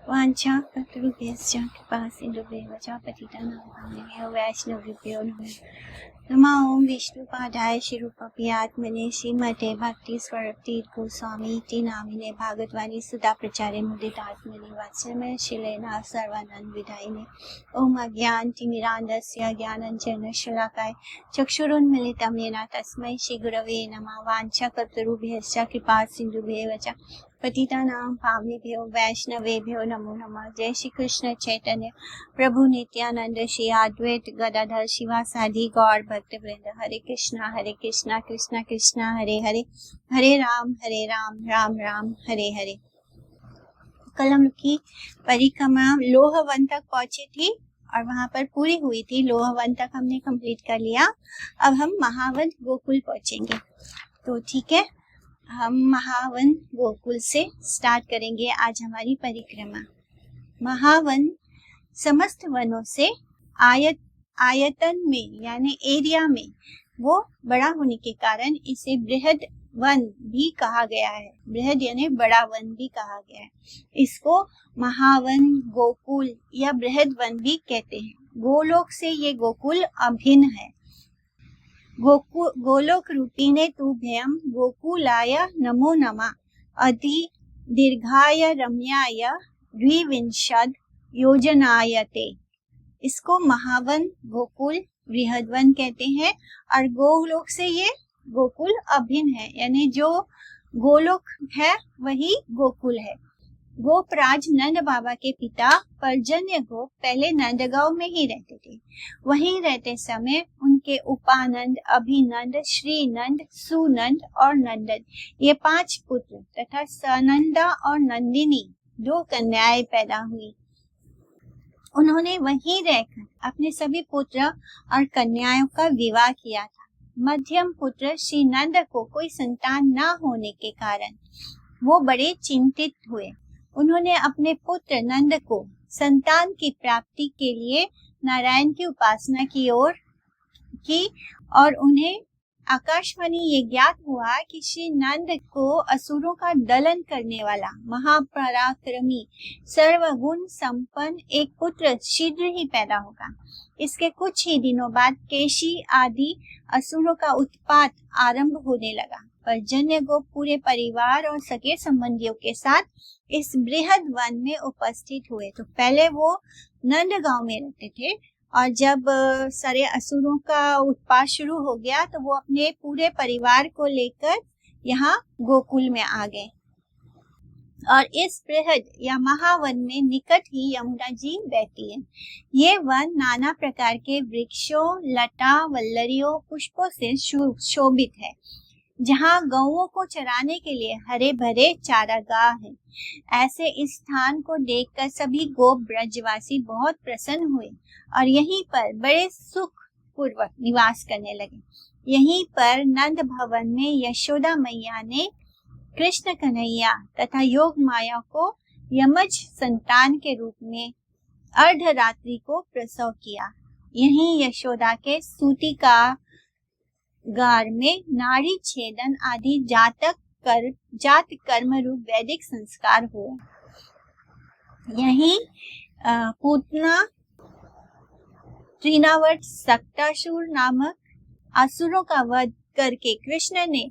वाञ्छा कल्पतरुभ्यश्च कृपासिन्धुभ्येव च पतितानां वैष्णवेभ्यो नमः। ओं विष्णुपादाय श्रीरूपप्रियात्मने श्रीमते भक्तिस्वरूपतीर्थगोस्वामी इति नामिने भागवतवाणी सुधा प्रचारे मुदितात्मने वात्सल्यमय शीलेन सर्वानन्द विधायिने। ओम अज्ञानतिमिरान्धस्य ज्ञानाञ्जनशलाकाय चक्षुरुन्मीलितं येन तस्मै श्रीगुरवे नमः। वाञ्छाकल्पतरुभ्यश्च कृपासिन्धुभ्येव च पतितानां पावनेभ्यो वैष्णवेभ्यो नमो नमः। जय श्री कृष्ण चैतन्य प्रभु नित्यानंद श्री अद्वैत गदाधर शिवासादि गौर भक्त वृंद। हरे कृष्णा कृष्णा कृष्णा हरे हरे, हरे राम राम राम हरे हरे। कल हम की परिक्रमा लोहवन तक पहुंची थी और वहां पर पूरी हुई थी। लोहवन तक हमने कंप्लीट कर लिया। अब हम महावन गोकुल पहुंचेंगे, तो ठीक है, हम महावन गोकुल से स्टार्ट करेंगे आज हमारी परिक्रमा। महावन समस्त वनों से आयतन में यानी एरिया में वो बड़ा होने के कारण इसे बृहद वन भी कहा गया है। बृहद यानी बड़ा वन भी कहा गया है। इसको महावन, गोकुल या बृहद वन भी कहते हैं। गोलोक से ये गोकुल अभिन्न है। गोलोक रूपिणे तुभ्यं गोकुलाय नमो नमः। अधि दीर्घाय रम्याय द्विविंशद योजनायते। इसको महावन, गोकुल, बृहदवन कहते हैं। और गोलोक से ये गोकुल अभिन्न है, यानी जो गोलोक है वही गोकुल है। गोपराज नंद बाबा के पिता पर्जन्य गोप पहले नंदगांव में ही रहते थे। वहीं रहते समय उनके उपानंद, अभिनंद, श्रीनंद, सुनंद और नंदन ये 5 पुत्र तथा सनंदा और नंदिनी 2 कन्याएं पैदा हुई। उन्होंने वहीं रहकर अपने सभी पुत्र और कन्याओं का विवाह किया था। मध्यम पुत्र श्रीनंद को कोई संतान न होने के कारण वो बड़े चिंतित हुए। उन्होंने अपने पुत्र नंद को संतान की प्राप्ति के लिए नारायण की उपासना की और उन्हें आकाशवाणी ये ज्ञात हुआ कि श्री नंद को असुरों का दलन करने वाला महापराक्रमी सर्वगुण संपन्न एक पुत्र शीघ्र ही पैदा होगा। इसके कुछ ही दिनों बाद केशी आदि असुरों का उत्पात आरंभ होने लगा। पर्जन्य गोप पूरे परिवार और सगे संबंधियों के साथ इस बृहद वन में उपस्थित हुए। तो पहले वो नंदगांव में रहते थे और जब सारे असुरों का उत्पात शुरू हो गया तो वो अपने पूरे परिवार को लेकर यहाँ गोकुल में आ गए। और इस बृहद या महावन में निकट ही यमुना जी बहती है। ये वन नाना प्रकार के वृक्षों, लता, वल्लरियों, पुष्पों से शोभित है, जहाँ गौओं को चराने के लिए हरे भरे चारागाह है। ऐसे इस स्थान को देखकर सभी गोप ब्रजवासी बहुत प्रसन्न हुए और यहीं पर बड़े सुख पूर्वक निवास करने लगे। यहीं पर नंद भवन में यशोदा मैया ने कृष्ण कन्हैया तथा योग माया को यमज संतान के रूप में अर्धरात्रि को प्रसव किया। यहीं यशोदा के सूतिका गार में नाड़ी छेदन आदि जात कर्म रूप वैदिक संस्कार हुए। यहीं पूतना त्रिनावट सक्तासुर नामक असुरों का वध करके कृष्ण ने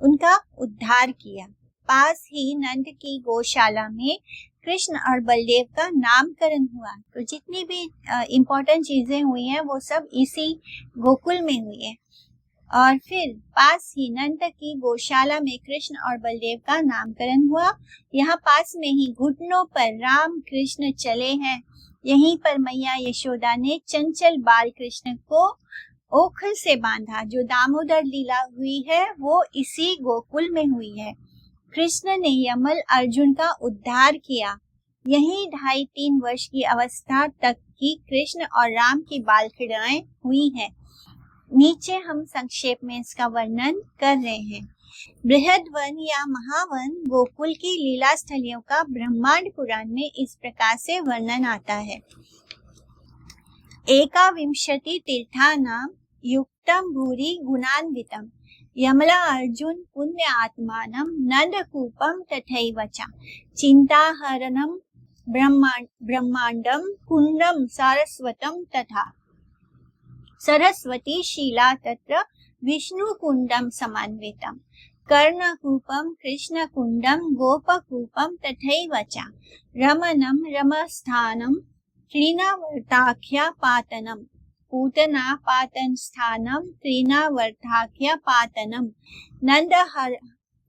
उनका उद्धार किया। पास ही नंद की गौशाला में कृष्ण और बलदेव का नामकरण हुआ। तो जितनी भी इम्पोर्टेंट चीजें हुई हैं वो सब इसी गोकुल में हुई है। और फिर पास ही नंद की गौशाला में कृष्ण और बलदेव का नामकरण हुआ। यहाँ पास में ही घुटनों पर राम कृष्ण चले हैं। यहीं पर मैया यशोदा ने चंचल बाल कृष्ण को ओखल से बांधा। जो दामोदर लीला हुई है वो इसी गोकुल में हुई है। कृष्ण ने यमल अर्जुन का उद्धार किया। यही 2.5-3 वर्ष की अवस्था तक की कृष्ण और राम की बाल क्रीड़ाएं हुई हैं। नीचे हम संक्षेप में इसका वर्णन कर रहे हैं। बृहद वन या महावन गोकुल की लीला स्थलियों का ब्रह्मांड पुराण में इस प्रकार से वर्णन आता है। एकाविंशति तीर्थानां युक्तम भूरि गुणान्वितम यमला अर्जुन पुण्य आत्मानं नंदकूपम तथैव च चिंताहरणम ब्रह्मांडम कुंडम सारस्वतम तथा सरस्वती शीला तत्र विष्णु कुंडम समान्वितम कर्णकूपम कृष्ण कुंडम गोपकूपम तथैव च रमणम रमस्थानम त्रिनावर्ताख्या पातनम पूतना पातन स्थानम त्रिनावर्ताख्या पातनम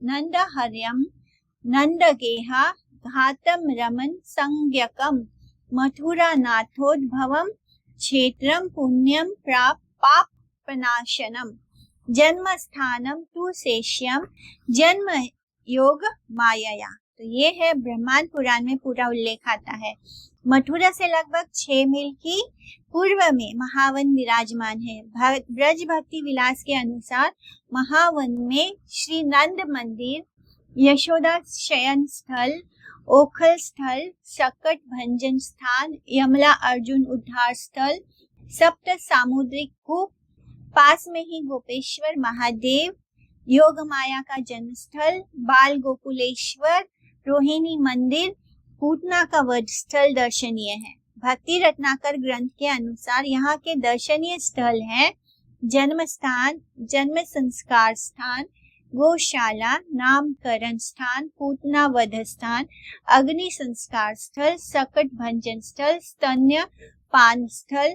नंदहर्यम नंदगेहा घातम रमन संज्ञकम मथुरा नाथोद्भवम क्षेत्रम पुण्यम पाप प्रनाशनम जन्म स्थानम तु शेष्यम जन्म योग माया। तो ये है ब्रह्मांड पुराण में पूरा उल्लेख आता है। मथुरा से लगभग 6 मील की पूर्व में महावन विराजमान है। ब्रज भक्ति विलास के अनुसार महावन में श्री नंद मंदिर, यशोदा शयन स्थल, ओखल स्थल, सकट भंजन स्थान, यमला अर्जुन उद्धार स्थल, सप्त सामुद्रिक कूप, पास में ही गोपेश्वर महादेव, योग माया का जन्म स्थल, बाल गोकुलेश्वर, रोहिणी मंदिर, पूतना का वध स्थल दर्शनीय है। भक्ति रत्नाकर ग्रंथ के अनुसार यहाँ के दर्शनीय स्थल हैं जन्म स्थान, जन्म संस्कार स्थान, गौशाला, नामकरण स्थान, पूतना वध स्थान, अग्नि संस्कार स्थल, सकट भंजन स्थल, स्तन्य पान स्थल,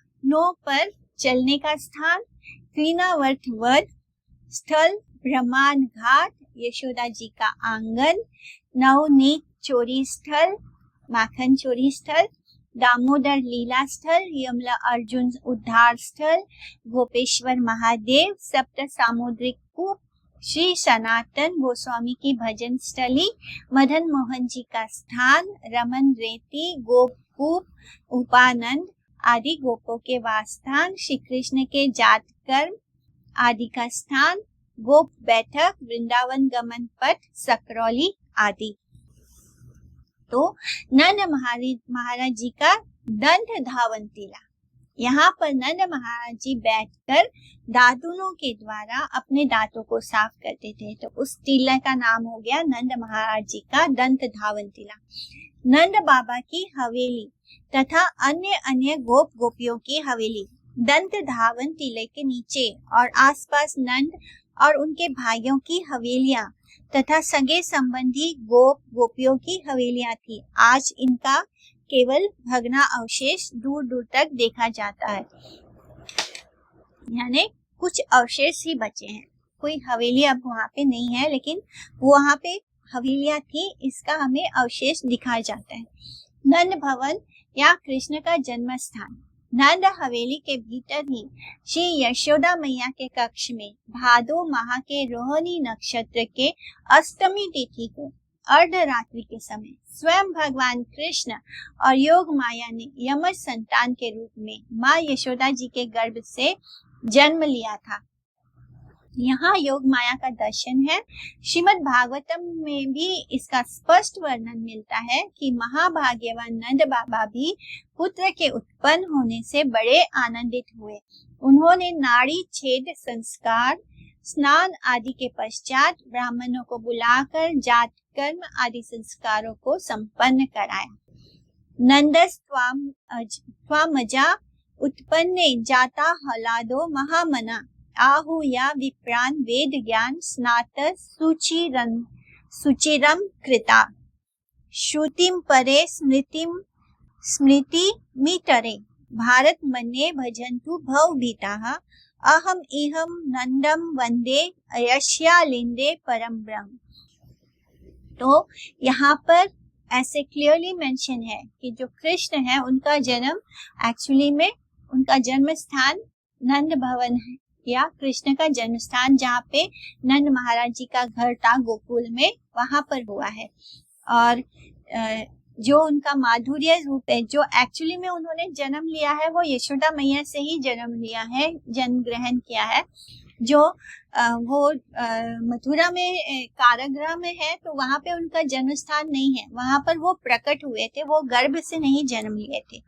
घुटुओं पर चलने का स्थान, त्रिनावर्त वध स्थल, ब्रह्मांड घाट, यशोदा जी का आंगन, नवनीत चोरी स्थल, माखन चोरी स्थल, दामोदर लीला स्थल, यमला अर्जुन उद्धार स्थल, गोपेश्वर महादेव, सप्त सामुद्रिक कूप, श्री सनातन गोस्वामी की भजन स्थली, मदन मोहन जी का स्थान, रमन रेती, गोपकूप, उपानंद आदि गोपों के वासस्थान, श्री कृष्ण के जात कर्म आदि का स्थान, गोप बैठक, वृंदावन गमन पथ, सकरौली आदि। तो नंद महाराज जी का दंत धावन टीला, यहाँ पर नंद महाराज जी बैठकर दातुनों के द्वारा अपने दांतों को साफ करते थे, तो उस टीला का नाम हो गया नंद महाराज जी का दंत धावन टीला। नंद बाबा की हवेली तथा अन्य गोप गोपियों की हवेली दंत धावन टीले के नीचे और आसपास नंद और उनके भाइयों की हवेलियां तथा सगे संबंधी गोप गोपियों की हवेलियां थी। आज इनका केवल भगना अवशेष दूर दूर तक देखा जाता है, यानी कुछ अवशेष ही बचे हैं। कोई हवेली अब वहाँ पे नहीं है, लेकिन वहाँ पे हवेलियां थी, इसका हमें अवशेष दिखाया जाता है। नंद भवन या कृष्ण का जन्म स्थान, नंद हवेली के भीतर ही श्री यशोदा मैया के कक्ष में भादो माह के रोहिणी नक्षत्र के अष्टमी तिथि को अर्धरात्रि के समय स्वयं भगवान कृष्ण और योग माया ने यमज संतान के रूप में माँ यशोदा जी के गर्भ से जन्म लिया था। यहाँ योग माया का दर्शन है। श्रीमद् भागवतम में भी इसका स्पष्ट वर्णन मिलता है कि महाभाग्यवान नंद बाबा भी पुत्र के उत्पन्न होने से बड़े आनंदित हुए। उन्होंने नाड़ी छेद संस्कार, स्नान आदि के पश्चात ब्राह्मणों को बुलाकर जात कर्म आदि संस्कारों को संपन्न कराया। नंदस त्वामजा उत्पन्ने जाता हलादो महामना आहूया विप्रान वेद ज्ञान स्नात सुचिरम कृता श्रुतिम परे स्मृति मितरे भारत मन्ये भजन्तु भवभीताः अहम इहम नंदम वंदे यस्यालिंदे परम ब्रह्म। तो यहाँ पर ऐसे क्लियरली मेंशन है कि जो कृष्ण है उनका जन्म एक्चुअली में उनका जन्म स्थान नंद भवन है, या कृष्ण का जन्म स्थान जहाँ पे नंद महाराज जी का घर था गोकुल में, वहां पर हुआ है। और जो उनका माधुर्य रूप है, जो एक्चुअली में उन्होंने जन्म लिया है, वो यशोदा मैया से ही जन्म लिया है, जन्म ग्रहण किया है। जो वो मथुरा में कारागृह में है, तो वहां पे उनका जन्म स्थान नहीं है, वहां पर वो प्रकट हुए थे, वो गर्भ से नहीं जन्म लिए थे।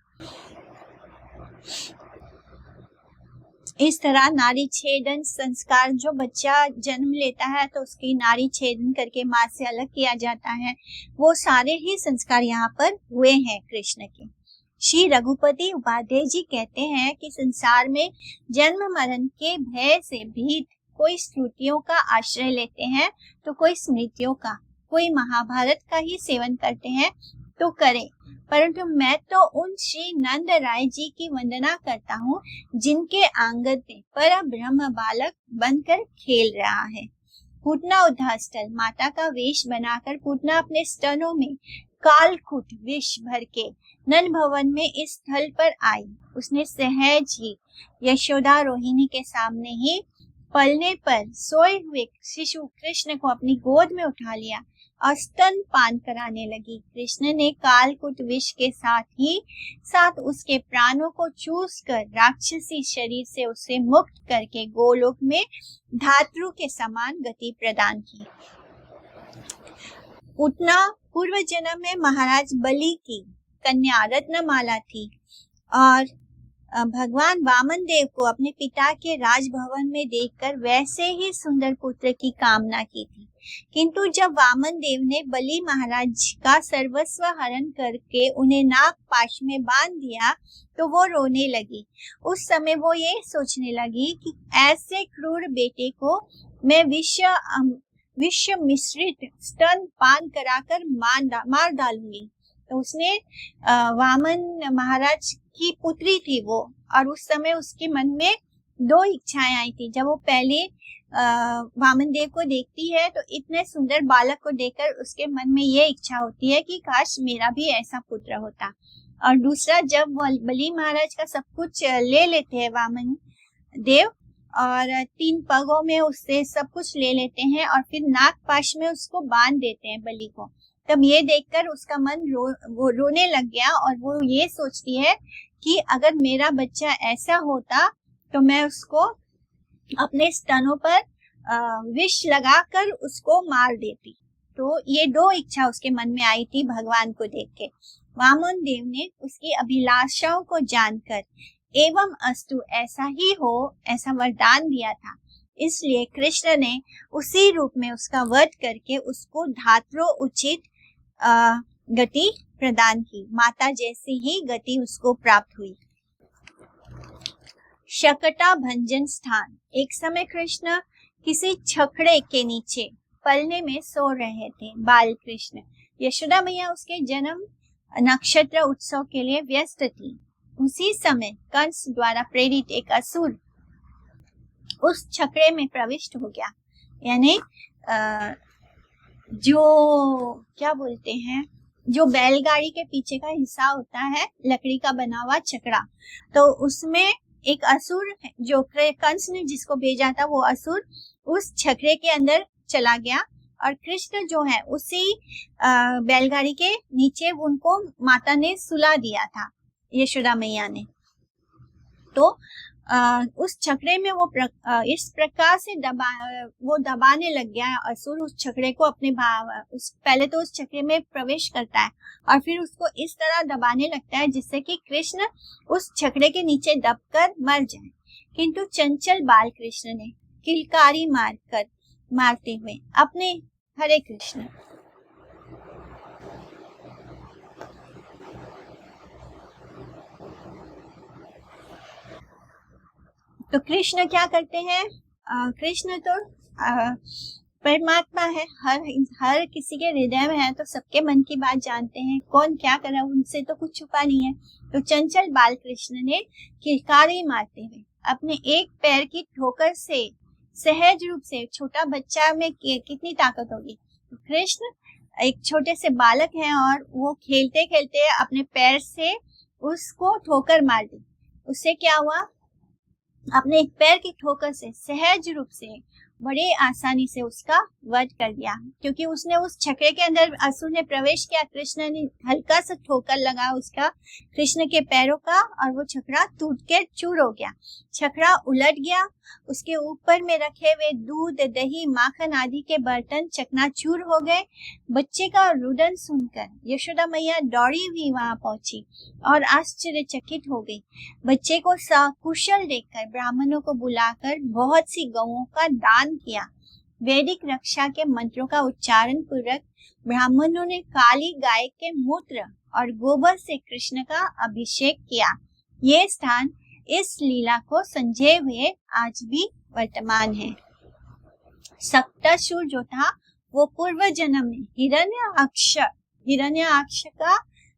इस तरह नारी छेदन संस्कार, जो बच्चा जन्म लेता है तो उसकी नारी छेदन करके माँ से अलग किया जाता है, वो सारे ही संस्कार यहाँ पर हुए हैं कृष्ण के। श्री रघुपति उपाध्याय जी कहते हैं कि संसार में जन्म मरण के भय से भीत कोई श्रुतियों का आश्रय लेते हैं तो कोई स्मृतियों का, कोई महाभारत का ही सेवन करते हैं तो करें, परंतु मैं तो उन श्री नंद राय जी की वंदना करता हूँ जिनके आंगन में पर ब्रह्म बालक बनकर खेल रहा है। पूतना उद्धास्थल, माता का वेश बनाकर पूतना अपने स्तनों में कालकूट विष भर के नन भवन में इस स्थल पर आई। उसने सहज ही यशोदा रोहिणी के सामने ही पलने पर सोए हुए शिशु कृष्ण को अपनी गोद में उठा लिया और स्तन पान कराने लगी। कृष्ण ने कालकूट विष के साथ उसके प्राणों को चूस कर राक्षसी शरीर से उसे मुक्त करके गोलोक में धातु के समान गति प्रदान की। पूतना पूर्व जन्म में महाराज बलि की कन्या रत्नमाला थी और भगवान वामन देव को अपने पिता के राजभवन में देखकर वैसे ही सुंदर पुत्र की कामना की थी, किंतु जब वामन देव ने बलि महाराज का सर्वस्व हरण करके उन्हें नाग पाश में बांध दिया तो वो रोने लगी। उस समय वो ये सोचने लगी कि ऐसे क्रूर बेटे को मैं विष मिश्रित स्तन पान कराकर मार डालूंगी। तो उसने वामन महाराज की पुत्री थी वो, और उस समय उसके मन में दो इच्छाएं आई थी। जब वो पहले वामन देव को देखती है तो इतने सुंदर बालक को देखकर उसके मन में ये इच्छा होती है कि काश मेरा भी ऐसा पुत्र होता। और दूसरा, जब बलि महाराज का सब कुछ ले लेते हैं वामन देव और 3 पगों में उससे सब कुछ ले लेते हैं और फिर नाग पाश में उसको बांध देते हैं बलि को, तब ये देखकर उसका मन वो रोने लग गया और वो ये सोचती है कि अगर मेरा बच्चा ऐसा होता तो मैं उसको अपने स्तनों पर विष लगाकर उसको मार देती। तो ये 2 इच्छा उसके मन में आई थी भगवान को देख के। वामन देव ने उसकी अभिलाषाओं को जानकर एवं अस्तु ऐसा ही हो ऐसा वरदान दिया था, इसलिए कृष्ण ने उसी रूप में उसका वध करके उसको धात्रो उचित गति प्रदान की। माता जैसी ही गति उसको प्राप्त हुई। शकटा भंजन स्थान। एक समय कृष्ण किसी छकड़े के नीचे पलने में सो रहे थे। बाल कृष्ण, यशोदा मैया उसके जन्म नक्षत्र उत्सव के लिए व्यस्त थी। उसी समय कंस द्वारा प्रेरित एक असुर उस छकड़े में प्रविष्ट हो गया। यानी जो क्या बोलते हैं, जो बैलगाड़ी के पीछे का हिस्सा होता है लकड़ी का बना हुआ छकड़ा, तो उसमें एक असुर जो कंस ने जिसको भेजा था वो असुर उस छकड़े के अंदर चला गया और कृष्ण जो है उसी बैलगाड़ी के नीचे उनको माता ने सुला दिया था, यशोदा मैया ने। तो उस छकड़े में वो इस प्रकार से दबाने लग गया असुर उस छकड़े को अपने पहले तो उस छकड़े में प्रवेश करता है और फिर उसको इस तरह दबाने लगता है जिससे कि कृष्ण उस छकड़े के नीचे दबकर मर जाए। किंतु चंचल बाल कृष्ण ने किलकारी मारते हुए अपने हरे कृष्ण तो कृष्ण क्या करते हैं, कृष्ण तो परमात्मा है, हर किसी के हृदय में है, तो सबके मन की बात जानते हैं, कौन क्या कर रहा है उनसे तो कुछ छुपा नहीं है। तो चंचल बाल कृष्ण ने किलकारी मारते हुए अपने एक पैर की ठोकर से सहज रूप से, छोटा बच्चा में कितनी ताकत होगी, तो कृष्ण एक छोटे से बालक हैं और वो खेलते खेलते अपने पैर से उसको ठोकर मार दी। उससे क्या हुआ, अपने एक पैर की ठोकर से सहज रूप से बड़े आसानी से उसका वध कर दिया, क्योंकि उसने उस छकड़े के अंदर असुर ने प्रवेश किया। कृष्ण ने हल्का सा ठोकर लगा उसका कृष्ण के पैरों का और वो छकड़ा टूट के चूर हो गया। छकड़ा उलट गया, उसके ऊपर में रखे हुए दूध, दही, माखन आदि के बर्तन चकनाचूर हो गए। बच्चे का रुदन सुनकर यशोदा मैया दौड़ी हुई वहां पहुंची और आश्चर्यचकित हो गई। बच्चे को सकुशल देखकर ब्राह्मणों को बुलाकर बहुत सी गौओं का दान किया। वैदिक रक्षा के मंत्रों का उच्चारण पूर्वक ब्राह्मणों ने काली गाय के मूत्र और गोबर से कृष्ण का अभिषेक किया। ये स्थान इस लीला को संजय हुए आज भी वर्तमान है। सक्तासुर जो था वो पूर्व जन्म में हिरण्याक्ष का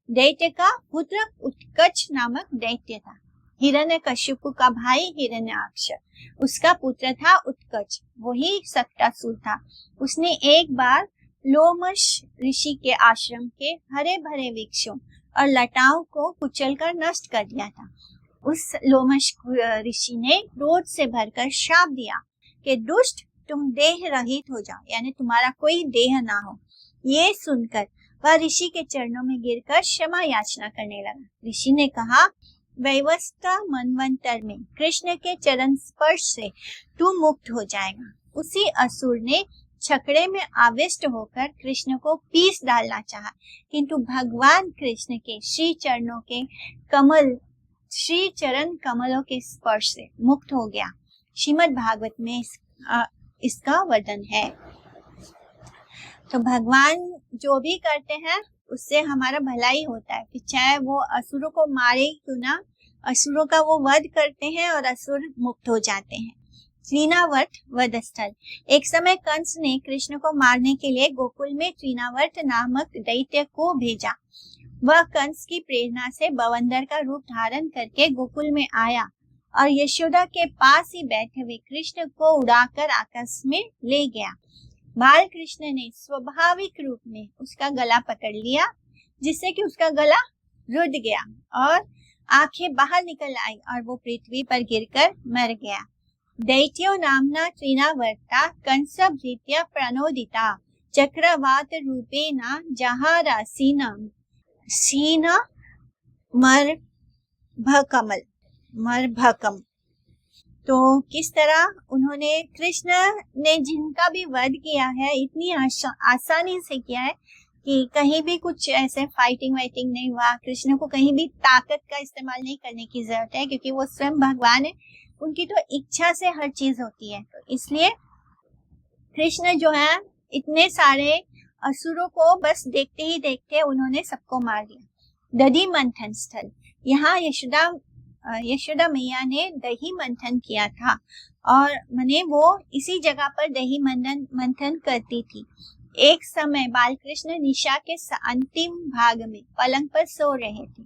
दैत्य का पुत्र उत्कच नामक दैत्य था। हिरण्यकशिपु का भाई हिरण्याक्ष, उसका पुत्र था उत्कच, वही सक्तासुर था। उसने एक बार लोमश ऋषि के आश्रम के हरे भरे वृक्षों और लताओं को कुचलकर नष्ट कर दिया था। उस लोमश ऋषि ने क्रोध से भरकर श्राप दिया कि दुष्ट, तुम देह रहित हो जाओ, यानी तुम्हारा कोई देह ना हो। ये सुनकर वह ऋषि के चरणों में गिरकर क्षमा याचना करने लगा। ऋषि ने कहा, वैवस्वत मनवंतर में कृष्ण के चरण स्पर्श से तू मुक्त हो जाएगा। उसी असुर ने छकड़े में आविष्ट होकर कृष्ण को पीस डालना चाहा, किंतु भगवान कृष्ण के श्री चरण कमलों के स्पर्श से मुक्त हो गया। श्रीमद् भागवत में इसका वर्णन है। तो भगवान जो भी करते हैं उससे हमारा भला ही होता है, कि चाहे वो असुरों को मारे क्यों ना, असुरों का वो वध करते हैं और असुर मुक्त हो जाते हैं। त्रिनावर्त वध स्थल। एक समय कंस ने कृष्ण को मारने के लिए गोकुल में त्रिनावर्त नामक दैत्य को भेजा। वह कंस की प्रेरणा से बवंदर का रूप धारण करके गोकुल में आया और यशोदा के पास ही बैठे हुए कृष्ण को उड़ाकर आकाश में ले गया। बाल कृष्ण ने स्वाभाविक रूप में उसका गला पकड़ लिया, जिससे कि उसका गला रुध गया और आंखें बाहर निकल आई और वो पृथ्वी पर गिरकर मर गया। दैत्यो नामना त्रिनावर्ता कंस भृत्या प्रणोदिता चक्रवात रूपेणा जहारासीनम सीना मरभकम। तो किस तरह उन्होंने, कृष्ण ने जिनका भी वध किया है इतनी आसानी से किया है कि कहीं भी कुछ ऐसे फाइटिंग वाइटिंग नहीं हुआ। कृष्ण को कहीं भी ताकत का इस्तेमाल नहीं करने की जरूरत है, क्योंकि वो स्वयं भगवान है, उनकी तो इच्छा से हर चीज होती है। तो इसलिए कृष्ण जो है इतने सारे असुरों को बस देखते ही देखते उन्होंने सबको मार दिया। दधि मंथन स्थल। यहाँ यशोदा मैया ने दही मंथन किया था और मैंने वो इसी जगह पर दही मंथन करती थी। एक समय बालकृष्ण निशा के अंतिम भाग में पलंग पर सो रहे थे।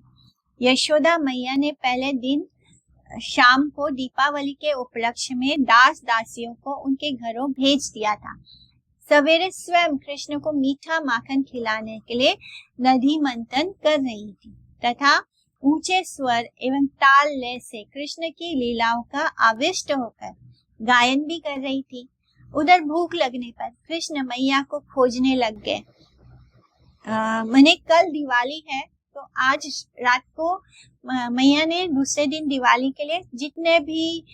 यशोदा मैया ने पहले दिन शाम को दीपावली के उपलक्ष्य में दास दासियों को उनके घरों भेज दिया था। सवेरे स्वयं कृष्ण को मीठा माखन खिलाने के लिए दधी मंथन कर रही थी तथा ऊंचे स्वर एवं ताल लय से कृष्ण की लीलाओं का आविष्ट होकर गायन भी कर रही थी। उधर भूख लगने पर कृष्ण मैया को खोजने लग गए। मैंने कल दिवाली है, तो आज रात को मैया ने दूसरे दिन दिवाली के लिए जितने भी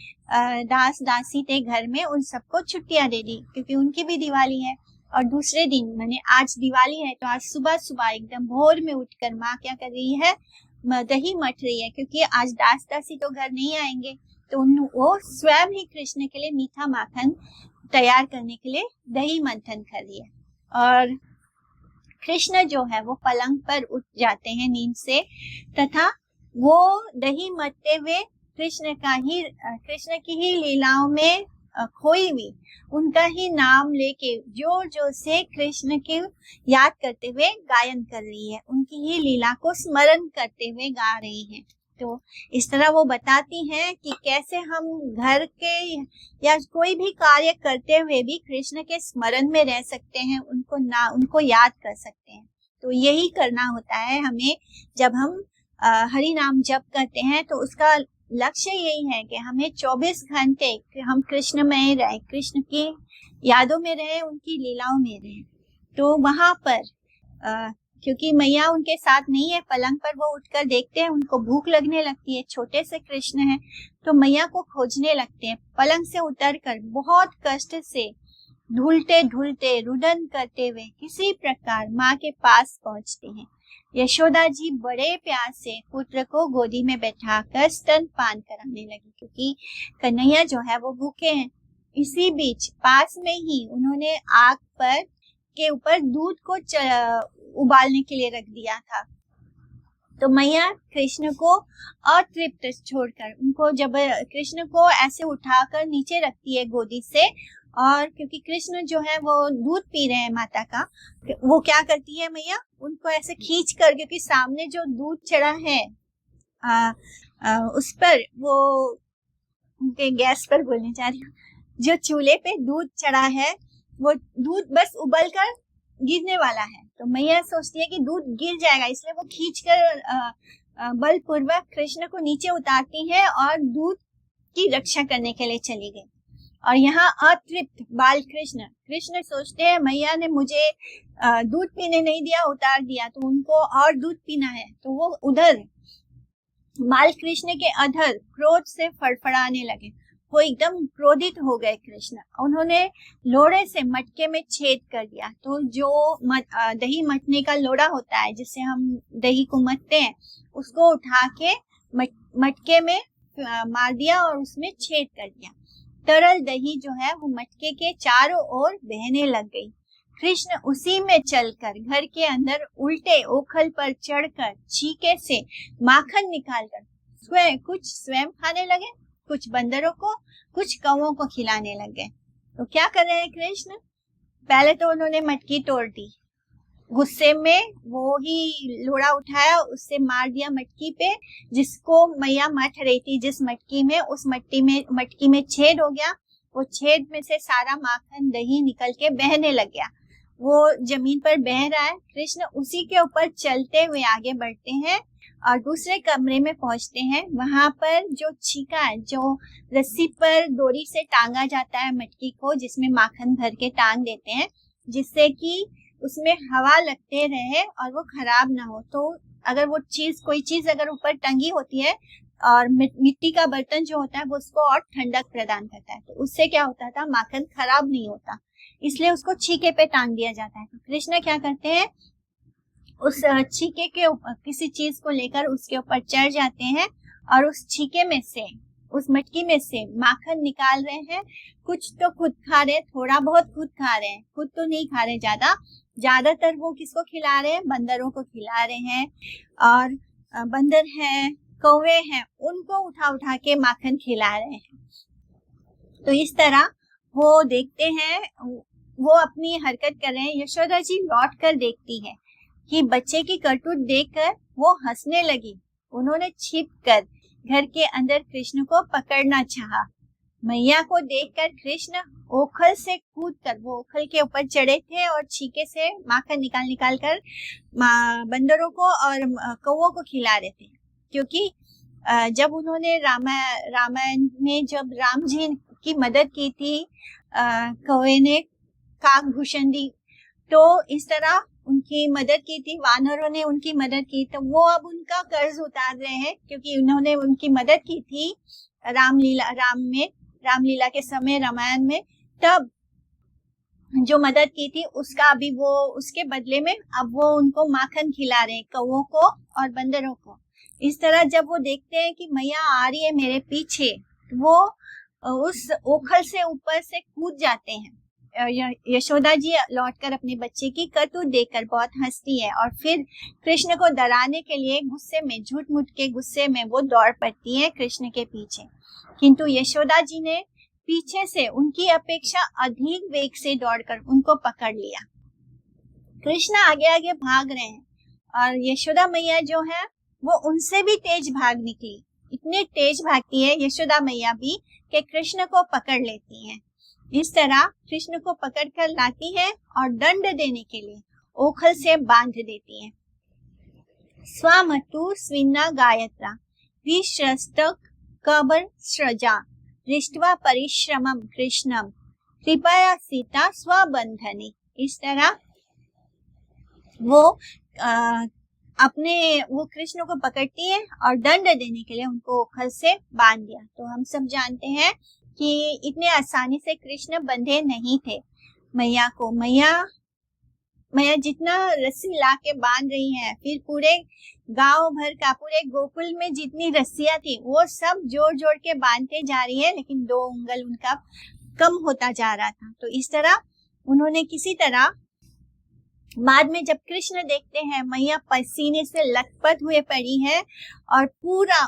दास दासी थे घर में उन सबको छुट्टियां दे दी, क्योंकि उनकी भी दिवाली है। और दूसरे दिन मैंने, आज दिवाली है तो आज सुबह सुबह एकदम भोर में उठकर माँ क्या कर रही है, दही मथ रही है, क्योंकि आज दास दासी तो घर नहीं आएंगे, तो वो स्वयं ही कृष्ण के लिए मीठा माखन तैयार करने के लिए दही मंथन कर रही है। और कृष्ण जो है वो पलंग पर उठ जाते हैं नींद से तथा वो दही मथते हुए कृष्ण की ही लीलाओं में खोई हुई उनका ही नाम लेके जोर जोर से कृष्ण के याद करते हुए गायन कर रही है, उनकी ही लीला को स्मरण करते हुए गा रही है। तो इस तरह वो बताती हैं कि कैसे हम घर के या कोई भी कार्य करते हुए भी कृष्ण के स्मरण में रह सकते हैं, उनको याद कर सकते हैं। तो यही करना होता है हमें। जब हम हरि नाम जप करते हैं तो उसका लक्ष्य यही है कि हमें 24 घंटे हम कृष्णमय रहे, कृष्ण की यादों में रहे, उनकी लीलाओं में रहे। तो वहां पर क्योंकि मैया उनके साथ नहीं है, पलंग पर वो उठकर देखते हैं, उनको भूख लगने लगती है, छोटे से कृष्ण हैं, तो मैया को खोजने लगते हैं। पलंग से उतरकर बहुत कष्ट से ढूलते ढूलते रुदन करते हुए किसी प्रकार माँ के पास पहुंचते हैं। यशोदा जी बड़े प्यार से पुत्र को गोदी में बैठाकर स्तन पान कराने लगी, क्योंकि कन्हैया जो है वो भूखे हैं। इसी बीच पास में ही उन्होंने आग पर के ऊपर दूध को उबालने के लिए रख दिया था। तो मैया कृष्ण को अतृप्त छोड़कर उनको जब कृष्ण को ऐसे उठाकर नीचे रखती है गोदी से, और क्योंकि कृष्ण जो है वो दूध पी रहे हैं माता का, वो क्या करती है मैया, उनको ऐसे खींच कर, क्योंकि सामने जो दूध चढ़ा है उस पर वो उनके गैस पर बोलने जा रही हूँ, जो चूल्हे पे दूध चढ़ा है वो दूध बस उबल कर गिरने वाला है। तो मैया सोचती है कि दूध गिर जाएगा, इसलिए वो खींचकर बलपूर्वक कृष्ण को नीचे उतारती है और दूध की रक्षा करने के लिए चली गई। और यहाँ अतृप्त बाल कृष्ण सोचते हैं मैया ने मुझे दूध पीने नहीं दिया, उतार दिया, तो उनको और दूध पीना है। तो वो उधर बाल कृष्ण के अधर क्रोध से फड़फड़ाने लगे, वो एकदम क्रोधित हो गए कृष्ण। उन्होंने लोढ़े से मटके में छेद कर दिया। तो जो दही मथने का लोढ़ा होता है जिससे हम दही को मथते हैं, उसको उठा के मटके में मार दिया और उसमें छेद कर दिया। तरल दही जो है वो मटके के चारों ओर बहने लग गई। कृष्ण उसी में चलकर घर के अंदर उल्टे ओखल पर चढ़कर छीके से माखन निकालकर कुछ स्वयं खाने लगे, कुछ बंदरों को, कुछ कौवों को खिलाने लगे। तो क्या कर रहे हैं कृष्ण, पहले तो उन्होंने मटकी तोड़ दी, गुस्से में वो ही लोढ़ा उठाया, उससे मार दिया मटकी पे, जिसको मैया मथ रही थी जिस मटकी में, उस मटकी में छेद हो गया। वो छेद में से सारा माखन दही निकल के बहने लग गया, वो जमीन पर बह रहा है। कृष्ण उसी के ऊपर चलते हुए आगे बढ़ते हैं और दूसरे कमरे में पहुंचते हैं। वहां पर जो छीका है, जो रस्सी पर डोरी से टांगा जाता है मटकी को, जिसमें माखन भर के टांग देते हैं, जिससे कि उसमें हवा लगते रहे और वो खराब ना हो। तो अगर वो कोई चीज अगर ऊपर टंगी होती है और मिट्टी का बर्तन जो होता है वो उसको और ठंडक प्रदान करता है, तो उससे क्या होता था, माखन खराब नहीं होता, इसलिए उसको छीके पे टांग दिया जाता है। तो कृष्ण क्या करते हैं, उस छीके के ऊपर किसी चीज को लेकर उसके ऊपर चढ़ जाते हैं और उस छीके में से, उस मटकी में से माखन निकाल रहे हैं। कुछ तो खुद खा रहे, थोड़ा बहुत खुद खा रहे हैं, खुद तो नहीं खा रहे ज्यादातर वो किसको खिला रहे हैं, बंदरों को खिला रहे हैं। और बंदर हैं, कौवे हैं, उनको उठा उठा के माखन खिला रहे हैं। तो इस तरह वो देखते हैं, वो अपनी हरकत कर रहे हैं। यशोदा जी लौट कर देखती है कि बच्चे की करतूत देखकर वो हंसने लगी। उन्होंने छिपकर घर के अंदर कृष्ण को पकड़ना चाहा। मैया को देखकर कृष्ण ओखल से कूदकर, वो ओखल के ऊपर चढ़े थे और छीके से माखन निकाल कर बंदरों को और कौवों को खिला रहे थे। क्योंकि जब उन्होंने रामायण में जब राम जी की मदद की थी, कौवे ने काकभूषण दी, तो इस तरह उनकी मदद की थी, वानरों ने उनकी मदद की, तो वो अब उनका कर्ज उतार रहे हैं, क्योंकि उन्होंने उनकी मदद की थी रामलीला के समय रामायण में, तब जो मदद की थी उसका अभी वो उसके बदले में अब वो उनको माखन खिला रहे हैं, कौवों को और बंदरों को। इस तरह जब वो देखते हैं कि मैया आ रही है मेरे पीछे, वो उस ओखल से ऊपर से कूद जाते हैं। यशोदा जी लौटकर अपने बच्चे की करतूत देखकर बहुत हंसती है और फिर कृष्ण को डराने के लिए गुस्से में, झूठ मूठ के गुस्से में वो दौड़ पड़ती है कृष्ण के पीछे। किंतु यशोदा जी ने पीछे से उनकी अपेक्षा अधिक वेग से दौड़कर उनको पकड़ लिया। कृष्ण आगे आगे भाग रहे हैं और यशोदा मैया जो है वो उनसे भी तेज भाग निकली। इतने तेज भागती है यशोदा मैया भी कि कृष्ण को पकड़ लेती हैं। इस तरह कृष्ण को पकड़कर लाती है और दंड देने के लिए ओखल से बांध देती है। स्वामतु स्विन्ना गायत्रा विश्रस्तक कबर सृजा दृष्ट्वा परिश्रमम कृष्णम कृपया सीता स्वबंधनी। इस तरह वो वो कृष्ण को पकड़ती है और दंड देने के लिए उनको ओखल से बांध दिया। तो हम सब जानते हैं कि इतने आसानी से कृष्ण बंधे नहीं थे मैया को। मैया जितना रस्सी ला के बांध रही है, फिर पूरे गांव भर का, पूरे गोकुल में जितनी रस्सियां थी वो सब जोड़ जोड़ के बांधते जा रही है, लेकिन 2 उंगल उनका कम होता जा रहा था। तो इस तरह उन्होंने किसी तरह, बाद में जब कृष्ण देखते हैं मैया पसीने से लथपथ हुए पड़ी है और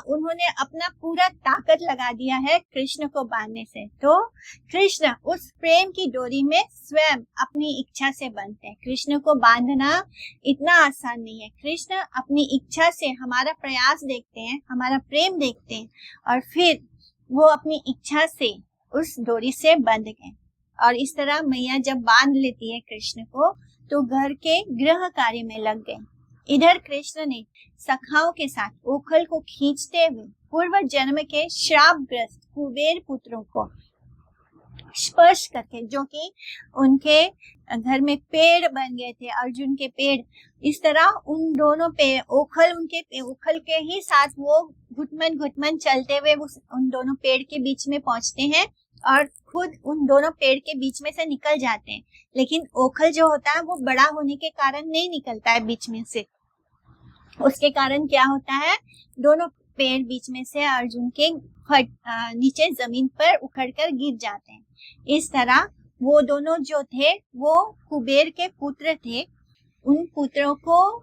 उन्होंने अपना पूरा ताकत लगा दिया है कृष्ण को बांधने से, तो कृष्ण उस प्रेम की डोरी में स्वयं अपनी इच्छा से बंधते हैं। कृष्ण को बांधना इतना आसान नहीं है। कृष्ण अपनी इच्छा से हमारा प्रयास देखते हैं, हमारा प्रेम देखते हैं और फिर वो अपनी इच्छा से उस डोरी से बंध गए। और इस तरह मैया जब बांध लेती है कृष्ण को, तो घर के गृह कार्य में लग गए। इधर कृष्ण ने सखाओं के साथ ओखल को खींचते हुए पूर्व जन्म के श्रापग्रस्त कुबेर पुत्रों को स्पर्श करके, जो कि उनके घर में पेड़ बन गए थे, अर्जुन के पेड़, इस तरह उन दोनों पे ओखल के ही साथ वो घुटमन चलते हुए उन दोनों पेड़ के बीच में पहुंचते हैं और खुद उन दोनों पेड़ के बीच में से निकल जाते हैं। लेकिन ओखल जो होता है वो बड़ा होने के कारण नहीं निकलता है बीच में से। उसके कारण क्या होता है, दोनों पेड़ बीच में से अर्जुन के नीचे जमीन पर उखड़ कर गिर जाते हैं। इस तरह वो दोनों जो थे वो कुबेर के पुत्र थे। उन पुत्रों को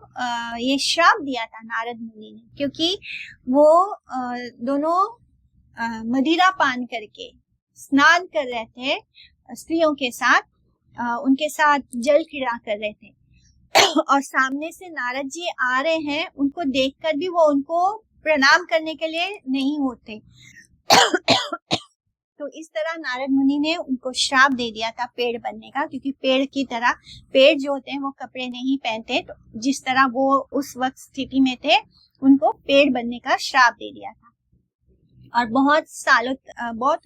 ये श्राप दिया था नारद मुनि ने, क्योंकि वो दोनों मदिरा पान करके स्नान कर रहे थे स्त्रियों के साथ, उनके साथ जल क्रीड़ा कर रहे थे और सामने से नारद जी आ रहे हैं, उनको देखकर भी वो उनको प्रणाम करने के लिए नहीं होते। तो इस तरह नारद मुनि ने उनको श्राप दे दिया था पेड़ बनने का, क्योंकि पेड़ की तरह, पेड़ जो होते हैं वो कपड़े नहीं पहनते, तो जिस तरह वो उस वक्त स्थिति में थे उनको पेड़ बनने का श्राप दे दिया था। और बहुत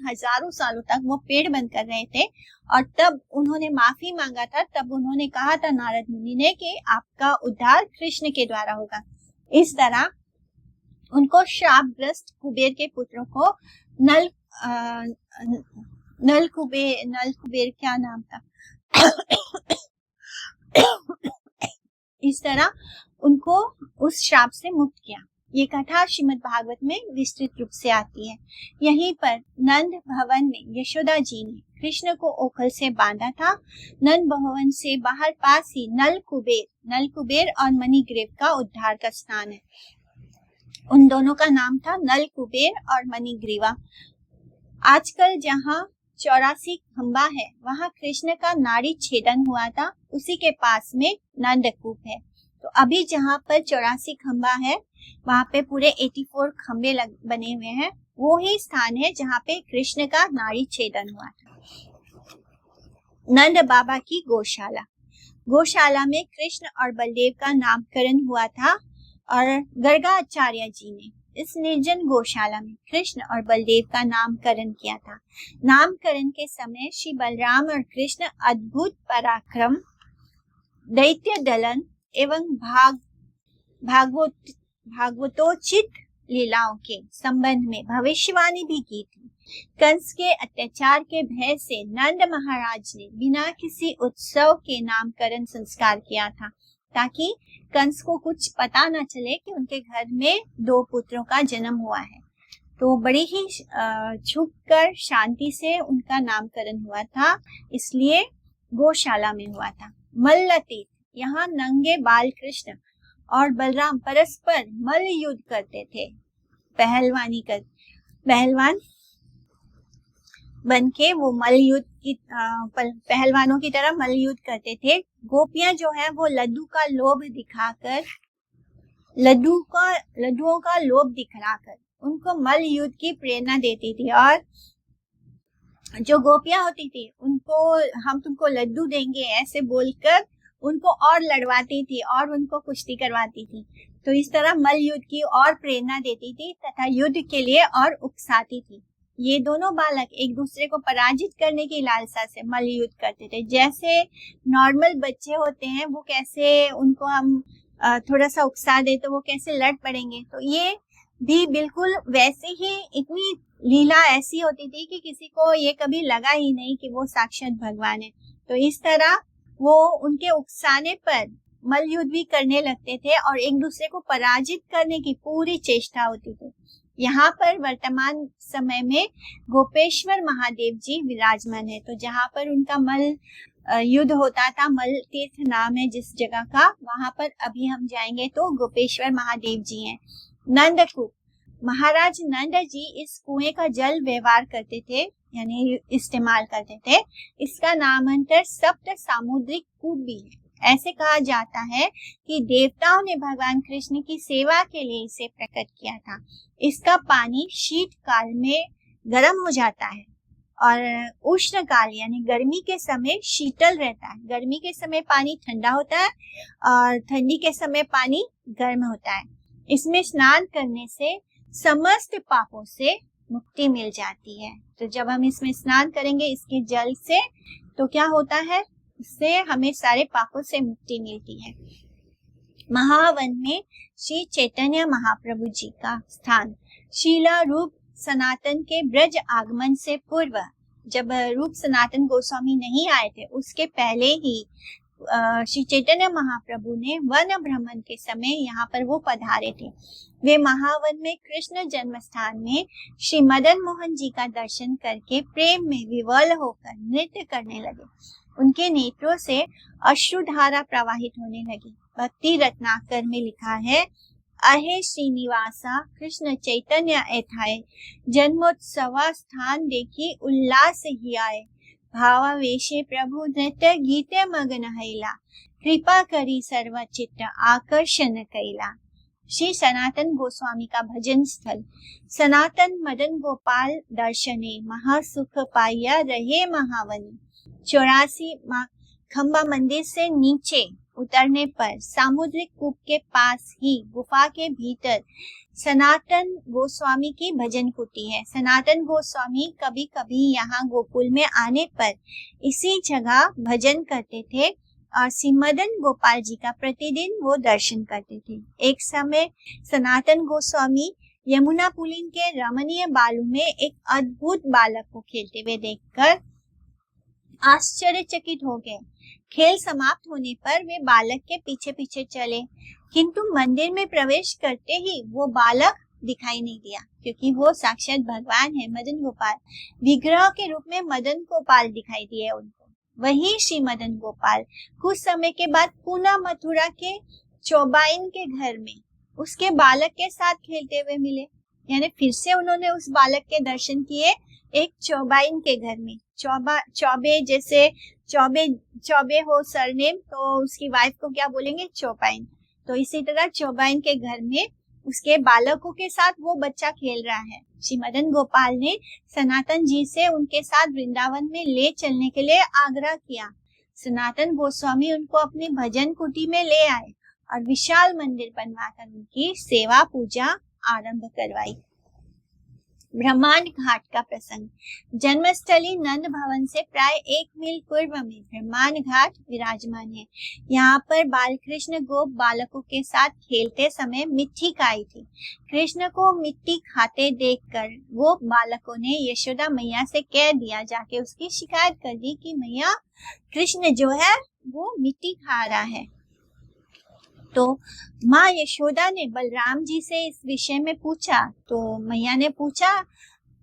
हजारों सालों तक वो पेड़ बनकर रहे थे। और तब उन्होंने माफी मांगा था, तब उन्होंने कहा था नारद मुनि ने कि आपका उद्धार कृष्ण के द्वारा होगा। इस तरह उनको श्रापग्रस्त कुबेर के पुत्रों को नल कुबेर क्या नाम था इस तरह उनको उस श्राप से मुक्त किया। ये कथा श्रीमद् भागवत में विस्तृत रूप से आती है। यहीं पर नंद भवन में यशोदा जी ने कृष्ण को ओखल से बांधा था। नंद भवन से बाहर पास ही नल कुबेर और मणिग्रीव का उद्धार का स्थान है। उन दोनों का नाम था नल कुबेर और मणिग्रीवा। आजकल जहाँ 84 खंबा है, वहाँ कृष्ण का नाड़ी छेदन हुआ था, उसी के पास में नंदकूप है। तो अभी जहाँ पर 84 खंबा है, वहाँ पे पूरे 84 खंबे बने हुए हैं। वो ही स्थान है जहाँ पे कृष्ण का नाड़ी छेदन हुआ था। नंद बाबा की गौशाला में कृष्ण और बलदेव का नामकरण हुआ था और गर्गाचार्य जी ने इस निर्जन गौशाला में कृष्ण और बलदेव का नामकरण किया था। नामकरण के समय श्री बलराम और कृष्ण अद्भुत पराक्रम, दैत्य दलन एवं भागवतोचित लीलाओं के संबंध में भविष्यवाणी भी की थी। कंस के अत्याचार के भय से नंद महाराज ने बिना किसी उत्सव के नामकरण संस्कार किया था, ताकि कंस को कुछ पता न चले कि उनके घर में 2 पुत्रों का जन्म हुआ है। तो बड़ी ही छुपकर शांति से उनका नामकरण हुआ था, इसलिए गौशाला में हुआ था। मल्लतीत, यहाँ नंगे बाल कृष्ण और बलराम परस्पर मल्ल युद्ध करते थे। पहलवान बनके वो मल्ल युद्ध की पहलवानों की तरह मल्ल युद्ध करते थे। गोपियां जो है वो लड्डुओं का लोभ दिखलाकर उनको मल्ल युद्ध की प्रेरणा देती थी, और जो गोपियां होती थी उनको हम तुमको लड्डू देंगे ऐसे बोलकर उनको और लड़वाती थी और उनको कुश्ती करवाती थी। तो इस तरह मल युद्ध की और प्रेरणा देती थी तथा युद्ध के लिए और उकसाती थी। ये दोनों बालक एक दूसरे को पराजित करने की लालसा से मल युद्ध करते थे। जैसे नॉर्मल बच्चे होते हैं, वो कैसे उनको हम थोड़ा सा उकसा दे तो वो कैसे लड़ पड़ेंगे, तो ये भी बिल्कुल वैसे ही इतनी लीला ऐसी होती थी कि किसी को ये कभी लगा ही नहीं कि वो साक्षात भगवान है। तो इस तरह वो उनके उकसाने पर मल युद्ध भी करने लगते थे और एक दूसरे को पराजित करने की पूरी चेष्टा होती थी। यहाँ पर वर्तमान समय में गोपेश्वर महादेव जी विराजमान है। तो जहाँ पर उनका मल युद्ध होता था, मल तीर्थ नाम है जिस जगह का, वहां पर अभी हम जाएंगे तो गोपेश्वर महादेव जी हैं। नंदकूप, महाराज नंद जी इस कुएं का जल व्यवहार करते थे, यानी इस्तेमाल करते थे। इसका नामांतर सप्त सामुद्रिक कूप भी है। ऐसे कहा जाता है कि देवताओं ने भगवान कृष्ण की सेवा के लिए इसे प्रकट किया था। इसका पानी शीत काल में गर्म हो जाता है और उष्ण काल यानी गर्मी के समय शीतल रहता है। गर्मी के समय पानी ठंडा होता है और ठंडी के समय पानी गर्म होता है। इसमें स्नान करने से समस्त पापों से मुक्ति मिल जाती है। तो जब हम इसमें स्नान करेंगे इसके जल से, तो क्या होता है, इससे हमें सारे पापों से मुक्ति मिलती है। महावन में श्री चैतन्य महाप्रभु जी का स्थान। शीला रूप सनातन के ब्रज आगमन से पूर्व, जब रूप सनातन गोस्वामी नहीं आए थे उसके पहले ही श्री चैतन्य महाप्रभु ने वन भ्रमण के समय यहाँ पर वो पधारे थे। वे महावन में कृष्ण जन्म स्थान में श्री मदन मोहन जी का दर्शन करके प्रेम में विवल होकर नृत्य करने लगे। उनके नेत्रों से अश्रुधारा प्रवाहित होने लगी। भक्ति रत्नाकर में लिखा है, अहे श्रीनिवासा कृष्ण चैतन्य एथाए, जन्मोत्सवा स्थान देखी उल्लास ही आए। भावावेशे प्रभु नृत्य गीते मगन हैला, कृपा करी सर्वचित्त आकर्षण कैला। श्री सनातन गोस्वामी का भजन स्थल। सनातन मदन गोपाल दर्शने, महासुख पाया रहे महावनी। 84 खंबा मंदिर से नीचे उतरने पर सामुद्रिक कूप के पास ही गुफा के भीतर सनातन गोस्वामी की भजन कुटी है। सनातन गोस्वामी कभी कभी यहाँ गोकुल में आने पर इसी जगह भजन करते थे और श्री मदन गोपाल जी का प्रतिदिन वो दर्शन करते थे। एक समय सनातन गोस्वामी यमुना पुलिन के रमणीय बालू में एक अद्भुत बालक को खेलते हुए देखकर आश्चर्यचकित हो गए। खेल समाप्त होने पर वे बालक के पीछे पीछे चले, किंतु मंदिर में प्रवेश करते ही वो बालक दिखाई नहीं दिया, क्योंकि वो साक्षात भगवान है मदन गोपाल। विग्रह के रूप में मदन गोपाल दिखाई दिए उनको। वही श्री मदन गोपाल कुछ समय के बाद पुनः मथुरा के चौबाइन के घर में उसके बालक के साथ खेलते हुए मिले। यानी फिर से उन्होंने उस बालक के दर्शन किए एक चौबाइन के घर में। चौबे, जैसे चौबे हो सरनेम तो उसकी वाइफ को क्या बोलेंगे, चौबाइन। तो इसी तरह चौबाइन के घर में उसके बालकों के साथ वो बच्चा खेल रहा है। श्री मदन गोपाल ने सनातन जी से उनके साथ वृंदावन में ले चलने के लिए आग्रह किया। सनातन गोस्वामी उनको अपनी भजन कुटी में ले आए और विशाल मंदिर बनवाकर उनकी सेवा पूजा आरंभ करवाई। ब्रह्मांड घाट का प्रसंग। जन्मस्थली नंद भवन से प्राय 1 मील पूर्व में ब्रह्मांड घाट विराजमान है। यहाँ पर बाल कृष्ण गोप बालकों के साथ खेलते समय मिट्टी खाई थी। कृष्ण को मिट्टी खाते देखकर गोप बालकों ने यशोदा मैया से कह दिया, जाके उसकी शिकायत कर दी कि मैया कृष्ण जो है वो मिट्टी खा रहा है। तो माँ यशोदा ने बलराम जी से इस विषय में पूछा। तो मैया ने पूछा,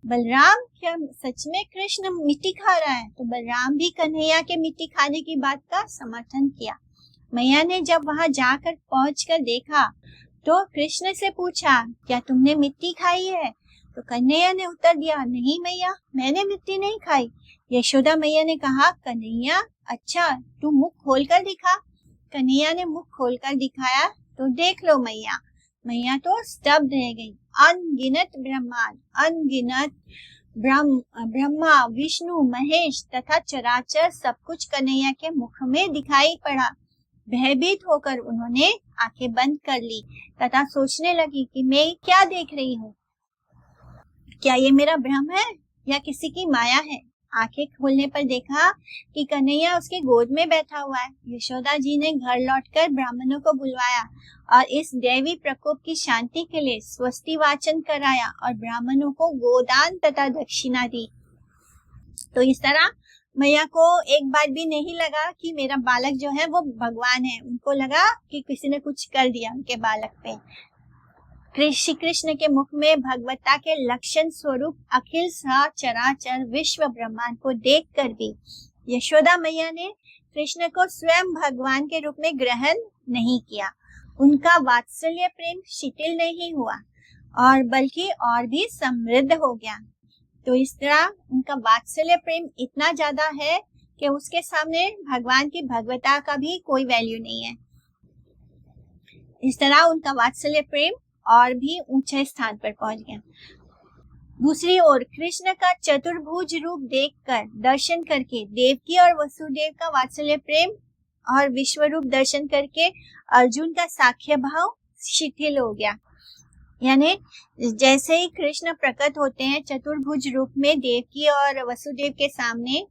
बलराम क्या सच में कृष्ण मिट्टी खा रहा है? तो बलराम भी कन्हैया के मिट्टी खाने की बात का समर्थन किया। मैया ने जब वहां जाकर पहुंचकर देखा तो कृष्ण से पूछा, क्या तुमने मिट्टी खाई है? तो कन्हैया ने उत्तर दिया, नहीं मैया, मैंने मिट्टी नहीं खाई। यशोदा मैया ने कहा, कन्हैया अच्छा तू मुख खोलकर दिखा। कन्हैया ने मुख खोलकर दिखाया तो देख लो मैया। मैया तो स्तब्ध रह गई। अनगिनत ब्रह्मांड, अनगिनत ब्रह्मा विष्णु महेश तथा चराचर सब कुछ कन्हैया के मुख में दिखाई पड़ा। भयभीत होकर उन्होंने आंखें बंद कर ली तथा सोचने लगी कि मैं क्या देख रही हूँ, क्या ये मेरा भ्रम है या किसी की माया है। आंखें खोलने पर देखा कि कन्हैया उसके गोद में बैठा हुआ है। यशोदा जी ने घर लौटकर ब्राह्मणों को बुलवाया और इस दैवी प्रकोप की शांति के लिए स्वस्ति वाचन कराया और ब्राह्मणों को गोदान तथा दक्षिणा दी। तो इस तरह मैया को एक बार भी नहीं लगा कि मेरा बालक जो है वो भगवान है। उनको लगा कि किसी ने कुछ कर दिया उनके बालक पे। श्री कृष्ण के मुख में भगवत्ता के लक्षण स्वरूप अखिल चराचर विश्व ब्रह्मांड को देखकर भी यशोदा मैया ने कृष्ण को स्वयं भगवान के रूप में ग्रहण नहीं किया। उनका वात्सल्य प्रेम शिथिल नहीं हुआ और बल्कि और भी समृद्ध हो गया। तो इस तरह उनका वात्सल्य प्रेम इतना ज्यादा है कि उसके सामने भगवान की भगवत्ता का भी कोई वैल्यू नहीं है। इस तरह उनका वात्सल्य प्रेम और भी ऊंचे स्थान पर पहुंच गया। दूसरी ओर कृष्ण का चतुर्भुज रूप देखकर दर्शन करके देवकी और वसुदेव का वात्सल्य प्रेम और विश्व रूप दर्शन करके अर्जुन का साख्य भाव शिथिल हो गया। यानी जैसे ही कृष्ण प्रकट होते हैं चतुर्भुज रूप में देवकी और वसुदेव के सामने,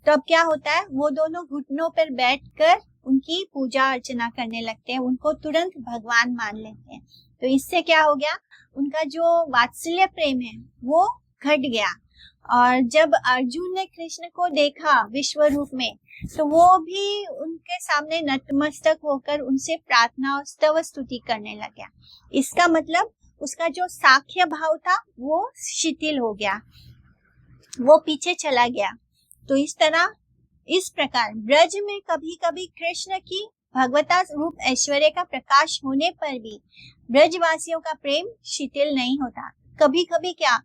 तब क्या होता है, वो दोनों घुटनों पर बैठकर उनकी पूजा अर्चना करने लगते हैं, उनको तुरंत भगवान मान लेते हैं। तो इससे क्या हो गया, उनका जो वात्सल्य प्रेम है वो घट गया। और जब अर्जुन ने कृष्ण को देखा विश्व रूप में, तो वो भी उनके सामने नतमस्तक होकर उनसे प्रार्थना और स्तव स्तुति करने लग गया। इसका मतलब उसका जो साख्य भाव था वो शिथिल हो गया, वो पीछे चला गया। तो इस प्रकार ब्रज में कभी कभी कृष्ण की भगवता रूप ऐश्वर्य का प्रकाश होने पर भी ब्रजवासियों का प्रेम शिथिल नहीं होता। कभी कभी क्या,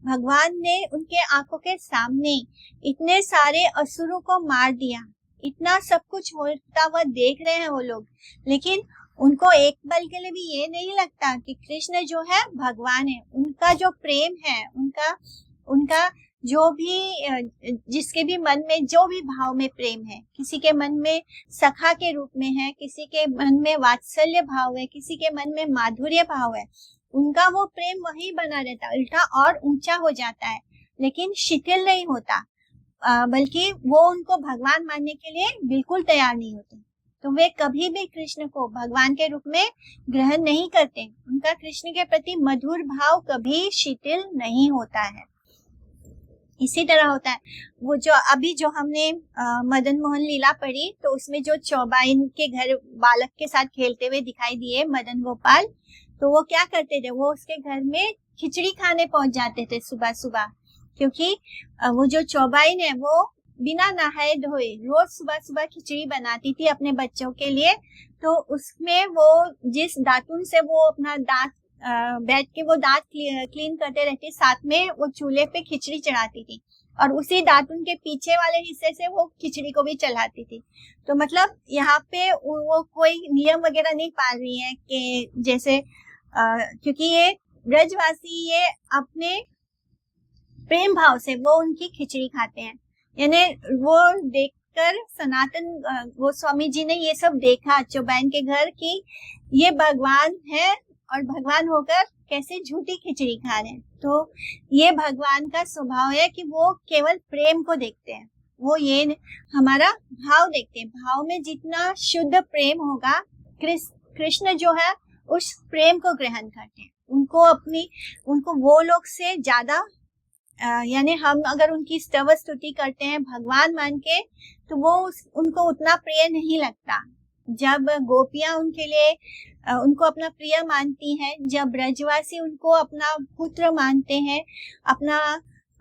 भगवान ने उनके आंखों के सामने इतने सारे असुरों को मार दिया, इतना सब कुछ होता हुआ देख रहे हैं वो लोग, लेकिन उनको एक पल के लिए भी ये नहीं लगता कि कृष्ण जो है भगवान है। उनका जो प्रेम है, उनका जो भी, जिसके भी मन में जो भी भाव में प्रेम है, किसी के मन में सखा के रूप में है, किसी के मन में वात्सल्य भाव है, किसी के मन में माधुर्य भाव है, उनका वो प्रेम वही बना रहता, उल्टा और ऊंचा हो जाता है, लेकिन शिथिल नहीं होता, बल्कि वो उनको भगवान मानने के लिए बिल्कुल तैयार नहीं होते। तो वे कभी भी कृष्ण को भगवान के रूप में ग्रहण नहीं करते। उनका कृष्ण के प्रति मधुर भाव कभी शिथिल नहीं होता है। इसी तरह होता है वो जो अभी जो हमने मदन मोहन लीला पढ़ी, तो उसमें जो चौबाइन के घर बालक के साथ खेलते हुए दिखाई दिए मदन गोपाल, तो वो क्या करते थे, वो उसके घर में खिचड़ी खाने पहुंच जाते थे सुबह सुबह, क्योंकि वो जो चौबाइन है वो बिना नहाए धोए रोज सुबह सुबह खिचड़ी बनाती थी अपने बच्चों के लिए। तो उसमें वो जिस दातुन से वो अपना दांत बैठ के वो दांत क्लीन करते रहती, साथ में वो चूल्हे पे खिचड़ी चढ़ाती थी और उसी दातुन के पीछे वाले हिस्से से वो खिचड़ी को भी चलाती थी। तो मतलब यहाँ पे वो कोई नियम वगैरह नहीं पाल रही है कि जैसे क्योंकि ये ब्रजवासी ये अपने प्रेम भाव से वो उनकी खिचड़ी खाते हैं। यानी वो देखकर सनातन गोस्वामी जी ने ये सब देखा चौबाइन के घर की ये भगवान है और भगवान होकर कैसे झूठी खिचड़ी खा रहे हैं। तो ये भगवान का स्वभाव है कि वो केवल प्रेम को देखते हैं, वो ये हमारा भाव देखते हैं। भाव में जितना शुद्ध प्रेम होगा, कृष्ण जो है उस प्रेम को ग्रहण करते हैं। उनको वो लोग से ज्यादा, यानी हम अगर उनकी स्तव स्तुति करते हैं भगवान मान के, तो वो उनको उतना प्रिय नहीं लगता। जब गोपियां उनके लिए उनको अपना प्रिय मानती हैं, जब ब्रजवासी उनको अपना पुत्र मानते हैं, अपना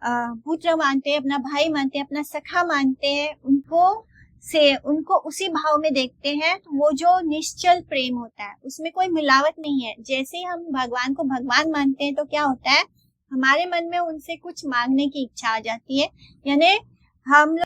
पुत्र मानते हैं, अपना भाई मानते हैं, अपना सखा मानते हैं, उनको उसी भाव में देखते हैं, तो वो जो निश्चल प्रेम होता है उसमें कोई मिलावट नहीं है। जैसे ही हम भगवान को भगवान मानते हैं तो क्या होता है, हमारे मन में उनसे कुछ मांगने की इच्छा आ जाती है। यानी हम